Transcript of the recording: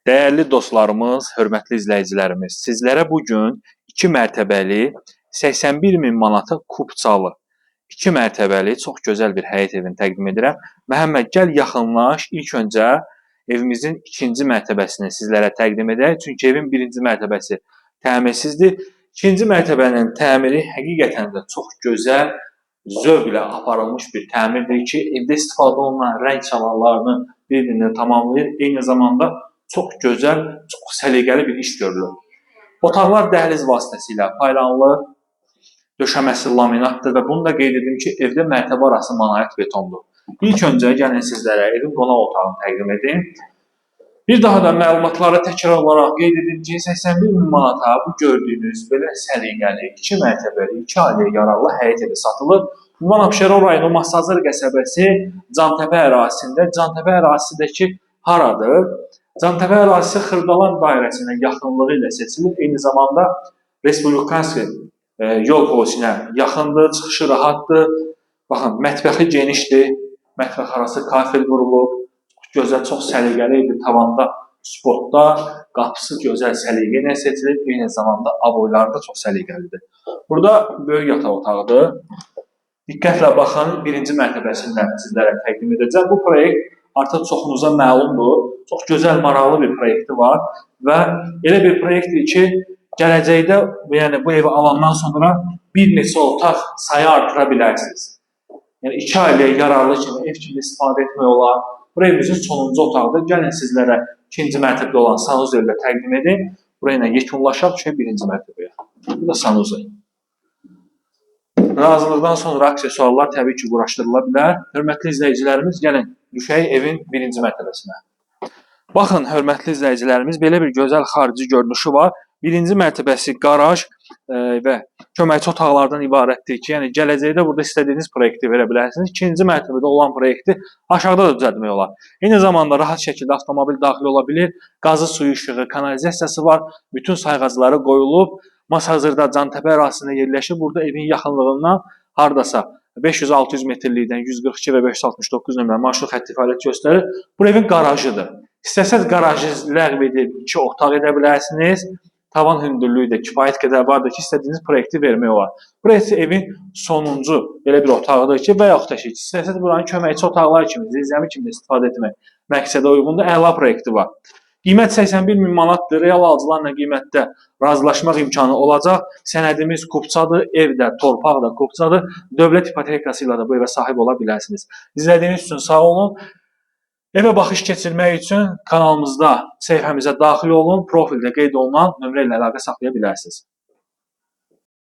Değerli dostlarımız, hörmətli izləyicilərimiz, sizlərə bugün 2 mərtəbəli 81.000 manata Kupçalı 2 mərtəbəli çox gözəl bir həyət evini təqdim edirəm. Məhəmməd, gəl yaxınlaş. İlk öncə evimizin ikinci mərtəbəsini sizlərə təqdim edək. Çünki evin birinci mərtəbəsi təmirsizdir. İkinci mərtəbənin təmiri həqiqətən də çox gözəl, zövqlə aparılmış bir təmirdir ki, evdə istifadə olunan rəng çalarlarını bir-birini tamamlayır. Eyni zamanda çox gözəl, çox səliqəli bir iş görülür. Otaqlar dəhliz vasitəsilə paylanılır. Döşəməsi laminatdır və bunu da qeyd edim ki, evdə mərtəbə arası monolit betondur. İlk öncə gəlin sizlərə evin qonaq otağını təqdim edim. Bir daha da məlumatları təkrar olaraq qeyd edim ki, 81.000 manata bu gördüyünüz belə səliqəli, 2 mərtəbəli, 2 ailəyə yararlı həyət evi satılır. Ünvan Abşeron rayonu Masazır qəsəbəsi Cantəpə ərazisində. Cantəpə ərazisindəki haradır? Cantəpə ərazisi Xırdalan dairəsinə yaxınlığı ilə seçilir. Eyni zamanda Respublikanski yol polisinə yaxındır, çıxışı rahatdır. Baxın, mətbəxi genişdir. Mətbəx arası kafel vurulub. Gözəl, çox səliqəli idi. Tavanda spotlar, qapısı gözəl səliqə ilə seçilib. Eyni zamanda aboyları da çox səliqəlidir. Burada böyük yataq otağıdır. Diqqətlə baxın, birinci mərtəbəsindən sizlərə təqdim edəcəm. Bu proyekt artıq çoxunuza məlumdur. Çox gözəl, maraqlı bir proyekti var və elə bir proyektdir ki, gələcəkdə, yəni bu evi alandan sonra bir neçə otaq sayı artıra bilərsiniz. Yəni 2 ailəyə yararlı kimi, ev kimi istifadə etmək olar. Bu evimizin sonuncu otaqdır. Gəlin sizlərə ikinci mərtəbədə olan sanuzel ilə təqdim edin. Buraya yekunlaşaq düşək birinci mərtəbəyə. Bu da sanuzel. Razılıqdan sonra aksesuarlar təbii ki, quraşdırıla bilər. Hörmətli izləyicilərimiz, gəlin düşək evin birinci mərtəbəsinə. Baxın, hörmətli izləyicilərimiz, belə bir gözəl xarici görünüşü var. Birinci mərtəbəsi qaraj və köməkçi otaqlardan ibarətdir ki, yəni gələcəkdə burada istədiyiniz proyekti verə bilərsiniz. İkinci mərtəbədə olan proyekti aşağıda da düzəltmək olar. Eyni zamanda rahat şəkildə avtomobil daxil ola bilir. Qazı, suyu, işığı, kanalizasiyası var. Bütün sayğacları qoyulub. Masazırda Cantəpə ərazisində yerləşir. Burada evin yaxınlığından hardasa 500-600 metrlikdən 142 və 569 nömrə marşrut xətti fəaliyyət göstərir. Bu evin qarajıdır. İstəsəz qarajı ləğv edib 2 otaq edə bilərsiniz. Tavan hündürlüyü də kifayət qədər vardır ki, istədiyiniz proyekti vermək olar. Burası evin sonuncu belə bir otağıdır ki, və yaxud da ki, istəsəz buranın köməkçi otaqlar kimi, zirzəmi kimi istifadə etmək məqsədə uyğundur. Əla proyekti var. Qiymət 81.000 manatdır. Real alıcılarla qiymətdə razılaşmaq imkanı olacaq. Sənədimiz Kupçadır, ev də, torpaq da Kupçadır. Dövlət ipotekası ilə də bu evə sahib ola bilərsiniz. İzlədiyiniz üçün sağ olun. Evə baxış keçirmək üçün kanalımızda səhifəmizə daxil olun. Profildə qeyd olunan nömrə ilə əlaqə saxlaya bilərsiniz.